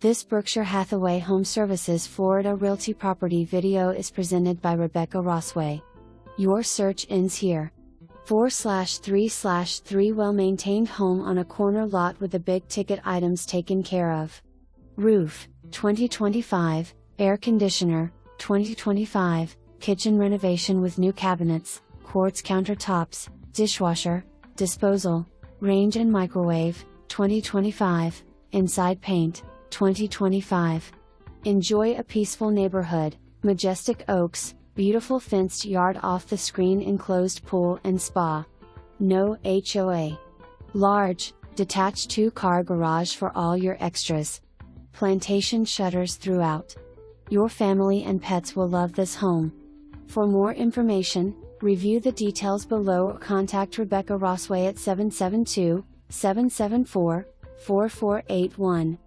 This Berkshire Hathaway HomeServices Florida Realty property video is presented by Rebecca Rossway. Your search ends here. 4/3/3 well-maintained home on a corner lot with the big ticket items taken care of. Roof, 2025, air conditioner, 2025, kitchen renovation with new cabinets, quartz countertops, dishwasher, disposal, range and microwave, 2025, inside paint, 2025. Enjoy a peaceful neighborhood, majestic oaks, beautiful fenced yard off the screen enclosed pool and spa. No HOA. Large, detached 2-car garage for all your extras. Plantation shutters throughout. Your family and pets will love this home. For more information, review the details below or contact Rebecca Rossway at 772-774-4481.